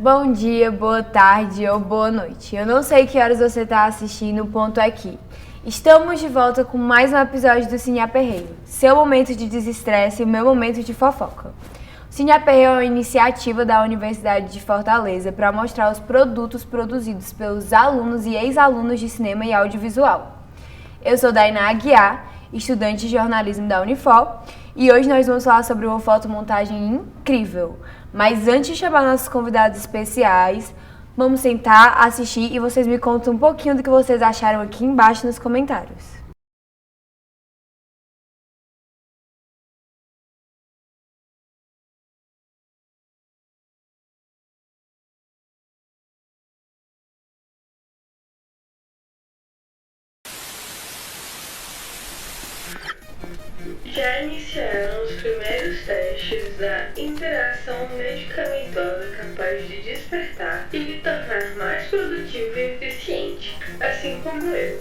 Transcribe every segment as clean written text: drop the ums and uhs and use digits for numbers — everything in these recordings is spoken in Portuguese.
Bom dia, boa tarde ou boa noite. Eu não sei que horas você está assistindo, o ponto é que estamos de volta com mais um episódio do Cine Aperreio, seu momento de desestresse e meu momento de fofoca. O Cine Aperreio é uma iniciativa da Universidade de Fortaleza para mostrar os produtos produzidos pelos alunos e ex-alunos de cinema e audiovisual. Eu sou Dainá Aguiar, estudante de jornalismo da Unifor, e hoje nós vamos falar sobre uma fotomontagem incrível. Mas antes de chamar nossos convidados especiais, vamos sentar, assistir e vocês me contam um pouquinho do que vocês acharam aqui embaixo nos comentários. Já iniciaram os primeiros testes da interação medicamentosa capaz de despertar e lhe tornar mais produtivo e eficiente, assim como eu.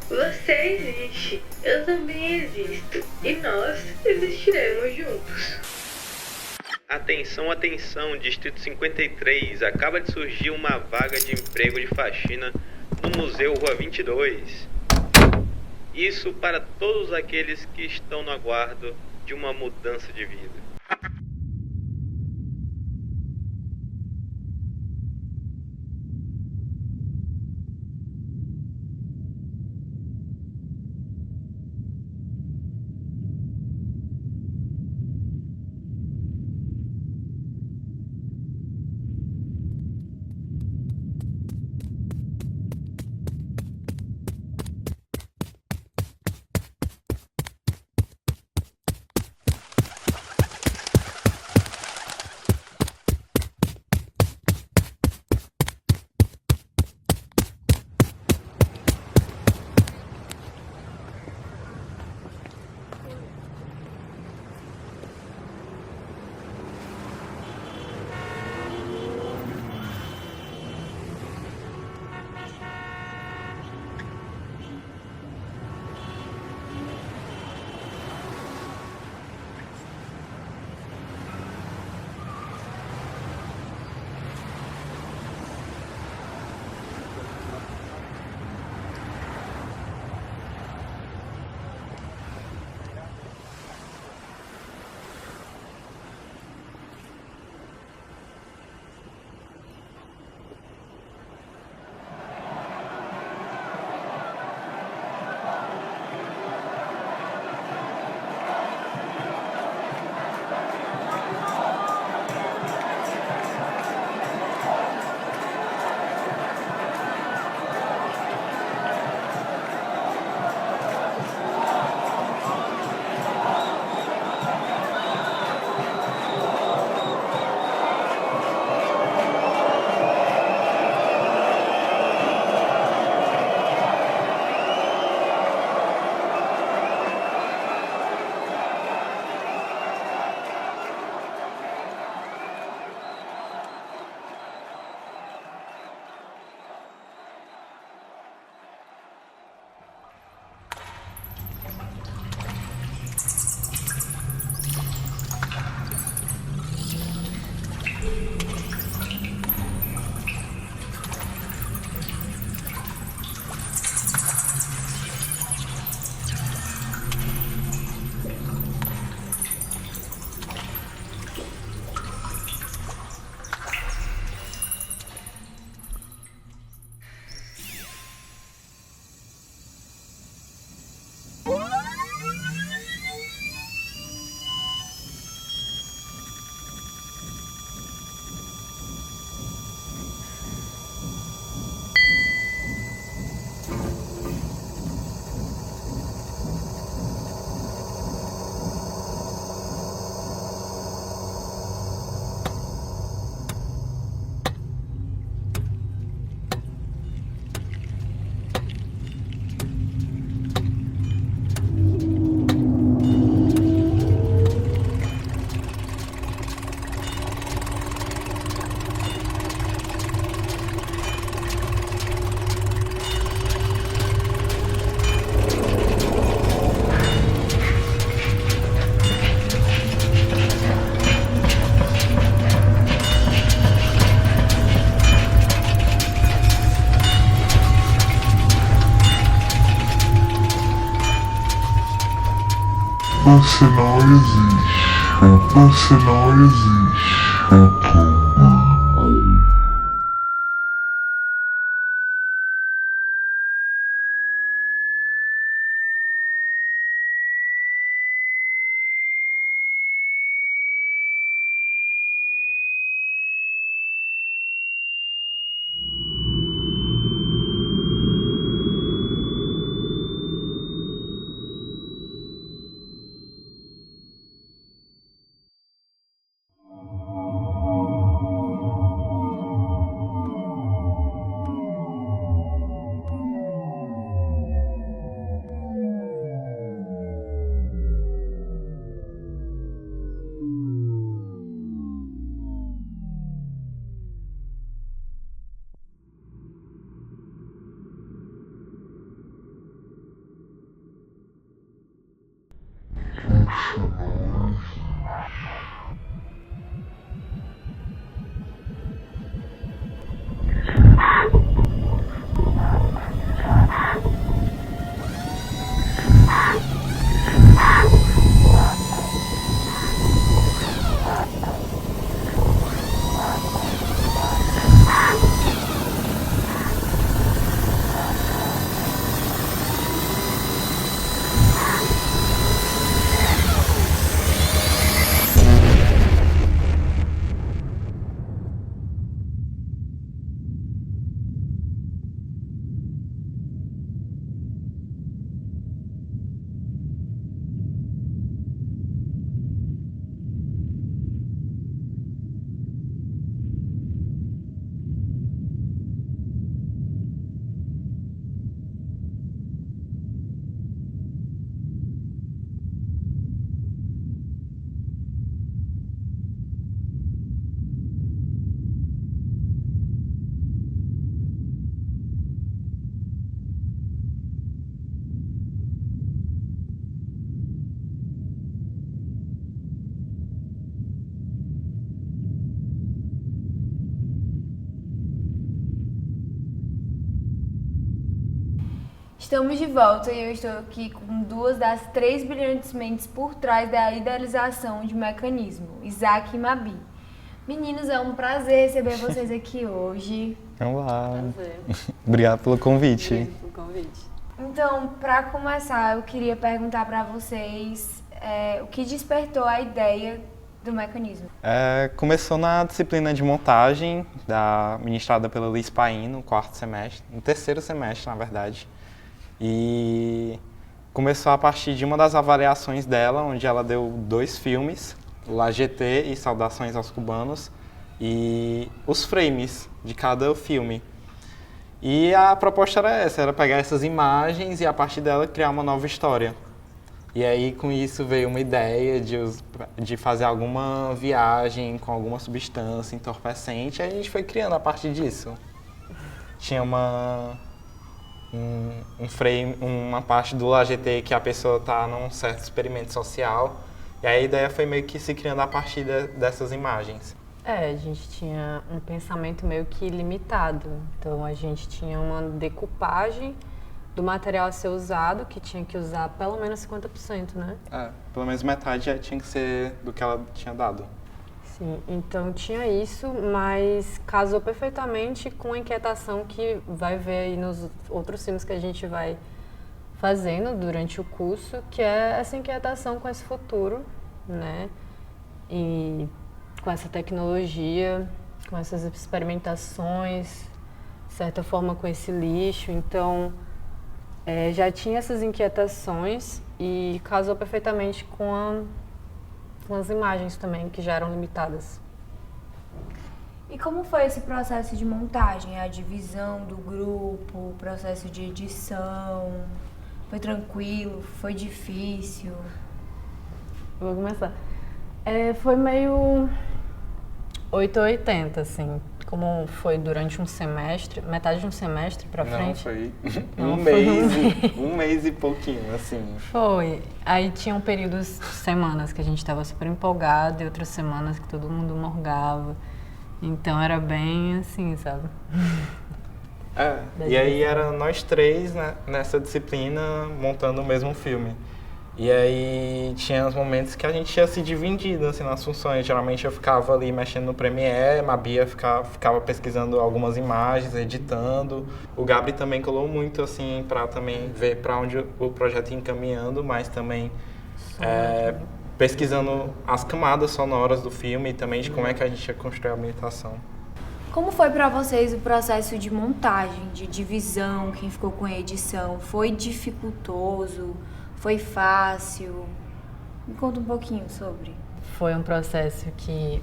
Você existe, eu também existo, e nós existiremos juntos. Atenção, atenção, Distrito 53, acaba de surgir uma vaga de emprego de faxina no Museu Rua 22. Isso para todos aqueles que estão no aguardo de uma mudança de vida. Você não existe. Você não existe. Estamos de volta e eu estou aqui com duas das três brilhantes mentes por trás da idealização de Mecanismo, Isaac e Mabi. Meninos, é um prazer receber vocês aqui hoje. Olá. Prazer. Obrigado pelo convite. Obrigado pelo convite. Então, para começar, eu queria perguntar para vocês o que despertou a ideia do Mecanismo. Começou na disciplina de montagem, ministrada pela Liz Paim, no quarto semestre, no terceiro semestre, na verdade. E começou a partir de uma das avaliações dela, onde ela deu 2 filmes, o La GT e Saudações aos Cubanos, e os frames de cada filme. E a proposta era essa, era pegar essas imagens e a partir dela criar uma nova história. E aí com isso veio uma ideia de fazer alguma viagem com alguma substância entorpecente, e a gente foi criando a partir disso. Tinha um frame, uma parte do LGT que a pessoa está num certo experimento social, e a ideia foi meio que se criando a partir dessas imagens. A gente tinha um pensamento meio que limitado, então a gente tinha uma decupagem do material a ser usado, que tinha que usar pelo menos 50%, né? Pelo menos metade já tinha que ser do que ela tinha dado. Sim, então tinha isso, mas casou perfeitamente com a inquietação que vai ver aí nos outros filmes que a gente vai fazendo durante o curso, que é essa inquietação com esse futuro, né? E com essa tecnologia, com essas experimentações, de certa forma com esse lixo. Então, já tinha essas inquietações e casou perfeitamente com as imagens também, que já eram limitadas. E como foi esse processo de montagem, a divisão do grupo, o processo de edição? Foi tranquilo? Foi difícil? Vou começar. Foi meio 8 ou 80, assim. Como foi durante um semestre, metade de um semestre pra frente. Foi Não, um mês e pouquinho, assim. Foi. Aí tinham períodos, semanas que a gente estava super empolgado e outras semanas que todo mundo morgava. Então era bem assim, sabe? E aí era nós três, né, nessa disciplina montando o mesmo filme. E aí tinha os momentos que a gente ia se dividindo assim, nas funções. Geralmente eu ficava ali mexendo no Premiere, a Bia ficava pesquisando algumas imagens, editando. O Gabri também colou muito assim para também ver para onde o projeto ia encaminhando, mas também pesquisando as camadas sonoras do filme e também de como é que a gente ia construir a ambientação. Como foi pra vocês o processo de montagem, de divisão, quem ficou com a edição? Foi dificultoso? Foi fácil? Me conta um pouquinho sobre. Foi um processo que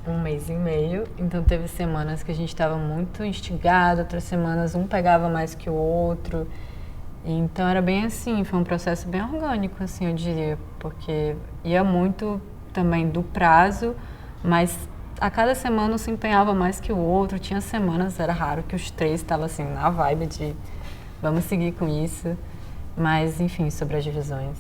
1 mês e meio, então teve semanas que a gente estava muito instigado, outras semanas um pegava mais que o outro. Então era bem assim, foi um processo bem orgânico, assim, eu diria, porque ia muito também do prazo, mas a cada semana um se empenhava mais que o outro. Tinha semanas, era raro que os 3 estavam assim na vibe de vamos seguir com isso. Mas, enfim, sobre as divisões.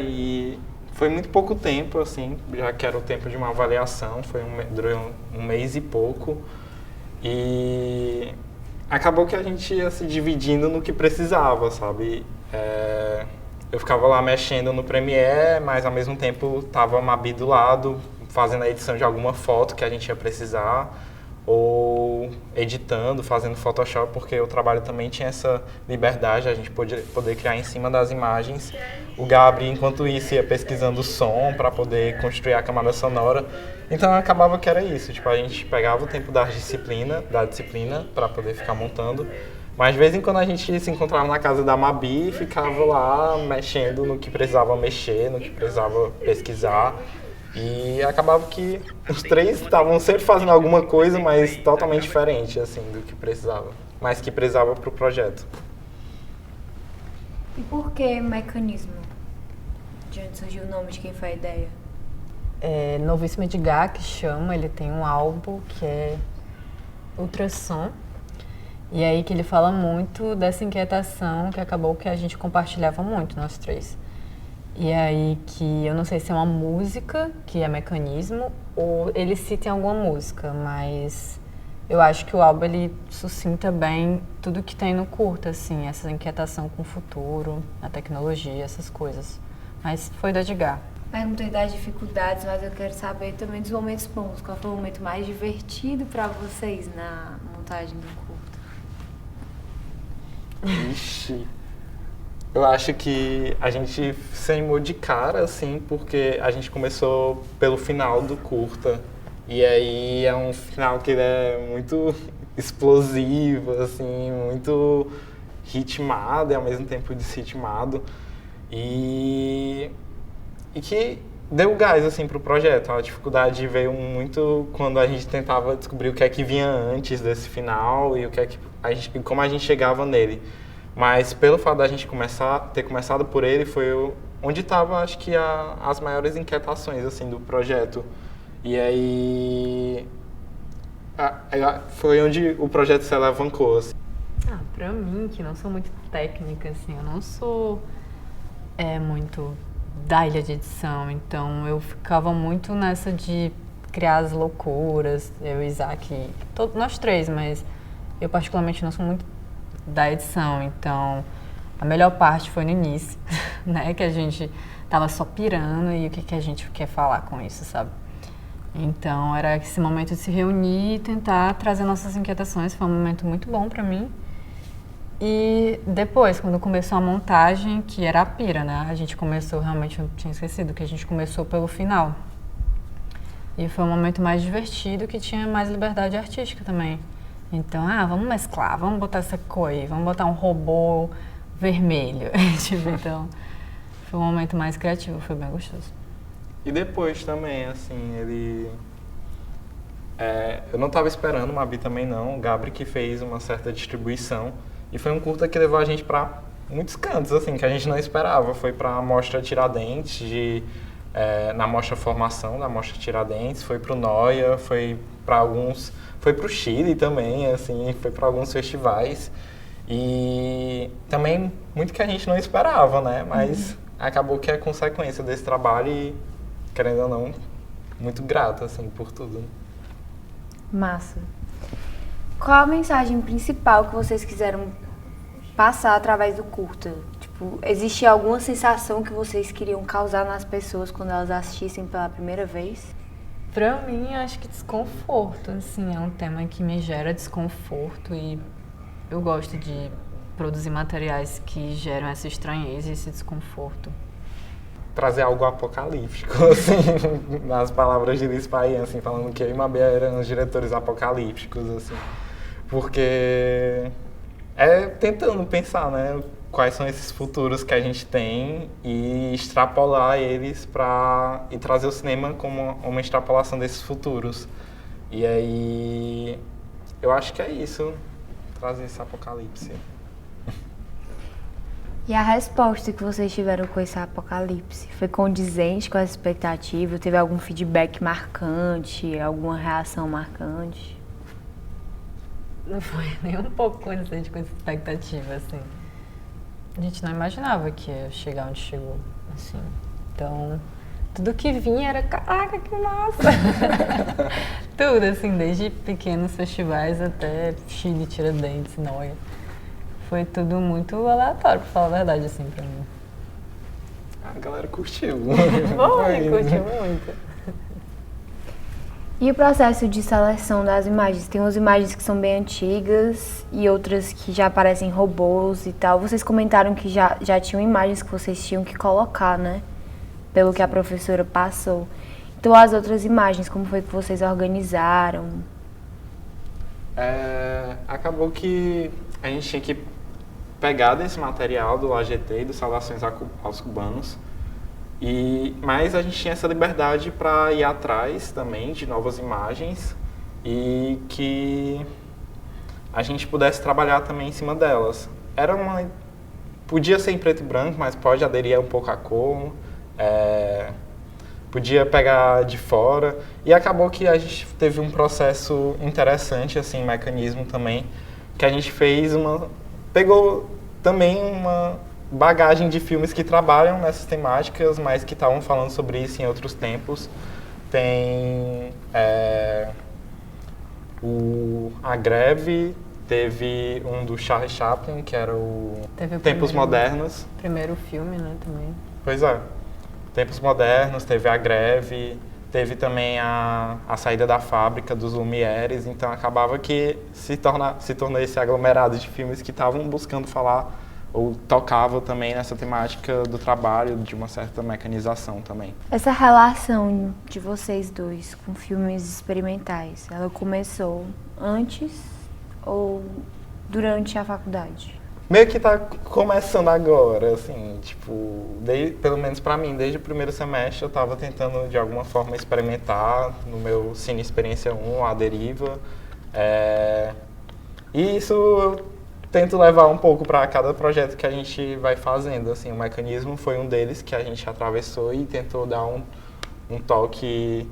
E foi muito pouco tempo, assim, já que era o tempo de uma avaliação, durou um mês e pouco. E acabou que a gente ia se dividindo no que precisava, sabe? Eu ficava lá mexendo no Premiere, mas ao mesmo tempo estava a Mabi do lado, fazendo a edição de alguma foto que a gente ia precisar, ou editando, fazendo Photoshop, porque o trabalho também tinha essa liberdade, a gente poder criar em cima das imagens. O Gabri, enquanto isso, ia pesquisando o som para poder construir a camada sonora. Então acabava que era isso, tipo, a gente pegava o tempo da disciplina para poder ficar montando, mas de vez em quando a gente se encontrava na casa da Mabi e ficava lá mexendo no que precisava mexer, no que precisava pesquisar. E acabava que os 3 estavam sempre fazendo alguma coisa, mas totalmente diferente, assim, do que precisava. Mas que precisava para o projeto. E por que Mecanismo? De onde surgiu o nome, de quem foi a ideia? Novíssimo Edgar, que chama, ele tem um álbum que é Ultrassom. E aí que ele fala muito dessa inquietação que acabou que a gente compartilhava muito, nós 3. E aí que eu não sei se é uma música, que é Mecanismo, ou ele cita em alguma música, mas eu acho que o álbum ele sucinta bem tudo que tem no curta, assim, essa inquietação com o futuro, a tecnologia, essas coisas. Mas foi do Edgar. Perguntei das dificuldades, mas eu quero saber também dos momentos bons. Qual foi o momento mais divertido pra vocês na montagem do curta? Ixi... Eu acho que a gente se animou de cara, assim, porque a gente começou pelo final do curta. E aí é um final que é muito explosivo, assim, muito ritmado e ao mesmo tempo desritmado. E que deu gás, assim, pro projeto. A dificuldade veio muito quando a gente tentava descobrir o que é que vinha antes desse final e como a gente chegava nele. Mas pelo fato da gente ter começado por ele, foi onde estava, acho que, as maiores inquietações, assim, do projeto. E aí foi onde o projeto se alavancou, assim. Pra mim, que não sou muito técnica, assim, eu não sou muito da ilha de edição, então eu ficava muito nessa de criar as loucuras, eu e Isaac, nós 3, mas eu particularmente não sou muito da edição, então a melhor parte foi no início, né, que a gente tava só pirando e o que a gente quer falar com isso, sabe? Então era esse momento de se reunir e tentar trazer nossas inquietações, foi um momento muito bom pra mim. E depois, quando começou a montagem, que era a pira, né, a gente começou, realmente eu tinha esquecido, que a gente começou pelo final. E foi um momento mais divertido, que tinha mais liberdade artística também. Então, vamos mesclar, vamos botar essa cor aí, vamos botar um robô vermelho. Tipo, então, foi um momento mais criativo, foi bem gostoso. E depois também, assim, eu não estava esperando, o Mabi também não, o Gabri que fez uma certa distribuição. E foi um curta que levou a gente para muitos cantos, assim, que a gente não esperava. Foi para a Mostra Tiradentes, na Mostra Formação da Mostra Tiradentes, foi para o Noia, foi para o Chile também, assim, foi para alguns festivais. E também muito que a gente não esperava, né? Mas acabou que é consequência desse trabalho e, querendo ou não, muito grato, assim, por tudo. Massa. Qual a mensagem principal que vocês quiseram passar através do curta? Tipo, Tipo, existia alguma sensação que vocês queriam causar nas pessoas quando elas assistissem pela primeira vez? Pra mim, acho que desconforto, assim, é um tema que me gera desconforto e eu gosto de produzir materiais que geram essa estranheza e esse desconforto. Trazer algo apocalíptico, assim, nas palavras de Liz Payen, assim, falando que eu e Mabel eram os diretores apocalípticos, assim, porque é tentando pensar, né, quais são esses futuros que a gente tem e extrapolar eles e trazer o cinema como uma extrapolação desses futuros. E aí, eu acho que é isso, trazer esse apocalipse. E a resposta que vocês tiveram com esse apocalipse? Foi condizente com a expectativa? Teve algum feedback marcante? Alguma reação marcante? Não foi nem um pouco condizente com essa expectativa, assim. A gente não imaginava que ia chegar onde chegou, assim. Então, tudo que vinha era, caraca, que massa! Tudo, assim, desde pequenos festivais até Chile, Tiradentes, Noia. Foi tudo muito aleatório, pra falar a verdade, assim, pra mim. A galera curtiu. Curtiu muito. E o processo de seleção das imagens? Tem umas imagens que são bem antigas e outras que já parecem robôs e tal. Vocês comentaram que já tinham imagens que vocês tinham que colocar, né? Pelo que a professora passou. Então, as outras imagens, como foi que vocês organizaram? Acabou que a gente tinha que pegar desse material do AGT e do Saudações aos Cubanos, mas a gente tinha essa liberdade para ir atrás também de novas imagens e que a gente pudesse trabalhar também em cima delas. Podia ser em preto e branco, mas pode aderir um pouco à cor, podia pegar de fora, e acabou que a gente teve um processo interessante, assim, mecanismo também, que a gente pegou também uma bagagem de filmes que trabalham nessas temáticas, mas que estavam falando sobre isso em outros tempos. Tem A Greve, teve um do Charlie Chaplin, que era o Tempos Modernos. Primeiro filme, né, também. Pois é. Tempos Modernos, teve A Greve, teve também a Saída da Fábrica, dos Lumieres, então acabava que se tornou esse aglomerado de filmes que estavam buscando falar ou tocavam também nessa temática do trabalho, de uma certa mecanização também. Essa relação de vocês dois com filmes experimentais, ela começou antes ou durante a faculdade? Meio que tá começando agora, assim, tipo, pelo menos pra mim, desde o primeiro semestre eu tava tentando de alguma forma experimentar no meu Cine Experiência 1, A Deriva, e isso eu tento levar um pouco para cada projeto que a gente vai fazendo, assim, o mecanismo foi um deles que a gente atravessou e tentou dar um toque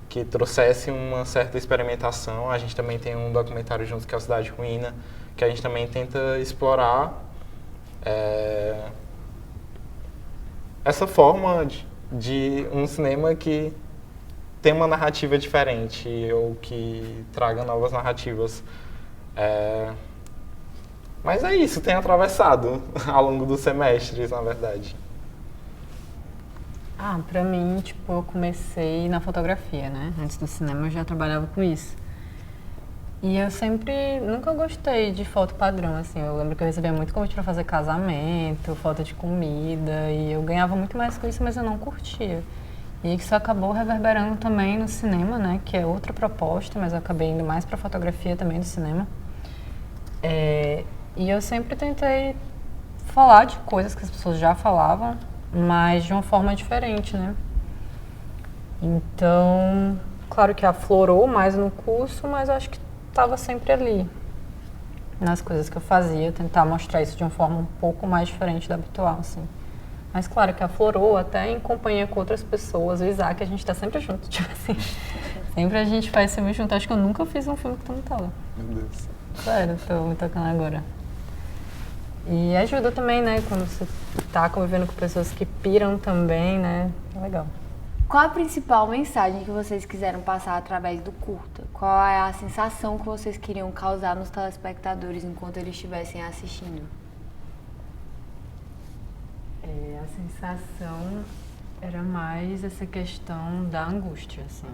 que trouxesse uma certa experimentação. A gente também tem um documentário junto que é a Cidade Ruína, que a gente também tenta explorar essa forma de um cinema que tem uma narrativa diferente ou que traga novas narrativas. Mas é isso, tem atravessado ao longo dos semestres, na verdade. Pra mim, tipo, eu comecei na fotografia, né? Antes do cinema eu já trabalhava com isso. E eu nunca gostei de foto padrão, assim. Eu lembro que eu recebia muito convite pra fazer casamento, foto de comida, e eu ganhava muito mais com isso, mas eu não curtia. E isso acabou reverberando também no cinema, né? Que é outra proposta, mas eu acabei indo mais pra fotografia também do cinema. E eu sempre tentei falar de coisas que as pessoas já falavam, mas de uma forma diferente, né? Então, claro que aflorou mais no curso, mas eu acho que estava sempre ali, nas coisas que eu fazia, tentar mostrar isso de uma forma um pouco mais diferente da habitual, assim. Mas claro que aflorou até em companhia com outras pessoas, o Isaac, a gente tá sempre junto, tipo assim. Sempre a gente faz filme junto, acho que eu nunca fiz um filme que tu não tava. Meu Deus. Sério, tô me tocando agora. E ajuda também, né, quando você tá convivendo com pessoas que piram também, né, é legal. Qual a principal mensagem que vocês quiseram passar através do curta? Qual é a sensação que vocês queriam causar nos telespectadores enquanto eles estivessem assistindo? a sensação era mais essa questão da angústia, assim.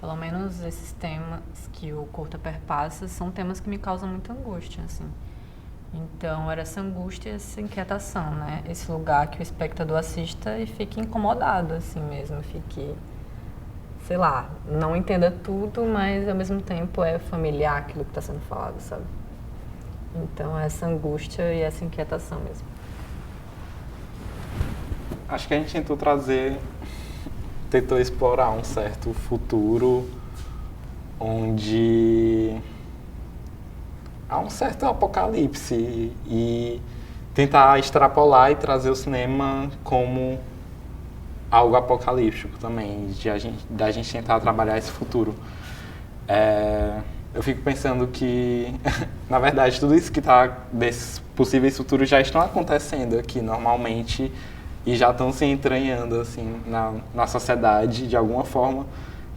Pelo menos esses temas que o curta perpassa são temas que me causam muita angústia, assim. Então, era essa angústia e essa inquietação, né? Esse lugar que o espectador assista e fique incomodado, assim mesmo, fique, sei lá, não entenda tudo, mas ao mesmo tempo é familiar aquilo que está sendo falado, sabe? Então, essa angústia e essa inquietação mesmo. Acho que a gente tentou explorar um certo futuro onde há um certo apocalipse e tentar extrapolar e trazer o cinema como algo apocalíptico também, da gente tentar trabalhar esse futuro. Eu fico pensando que, na verdade, tudo isso que está desses possíveis futuros já estão acontecendo aqui normalmente e já estão se entranhando assim, na sociedade de alguma forma,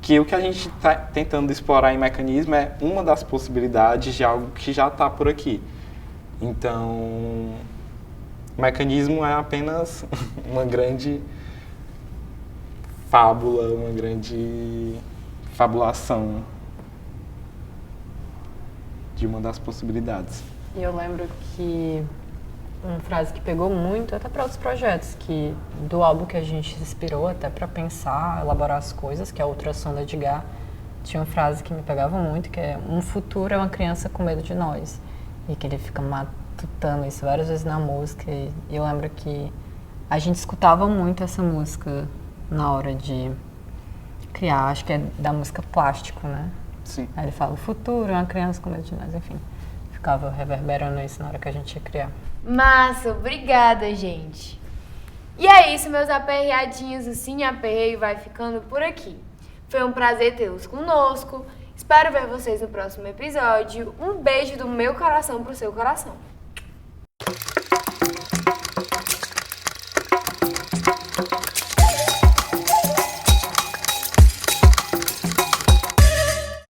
que o que a gente está tentando explorar em Mecanismo é uma das possibilidades de algo que já está por aqui. Então, o Mecanismo é apenas uma grande fábula, uma grande fabulação de uma das possibilidades. E eu lembro que uma frase que pegou muito, até para outros projetos, que do álbum que a gente se inspirou até para pensar, elaborar as coisas, que é a Ultrassom da Edgar, tinha uma frase que me pegava muito, que é: um futuro é uma criança com medo de nós. E que ele fica matutando isso várias vezes na música. E eu lembro que a gente escutava muito essa música na hora de criar, acho que é da música Plástico, né? Sim. Aí ele fala: o futuro é uma criança com medo de nós, enfim. Ficava reverberando isso na hora que a gente ia criar. Massa, obrigada, gente. E é isso, meus aperreadinhos, o Cine Aperreio vai ficando por aqui. Foi um prazer tê-los conosco. Espero ver vocês no próximo episódio. Um beijo do meu coração pro seu coração.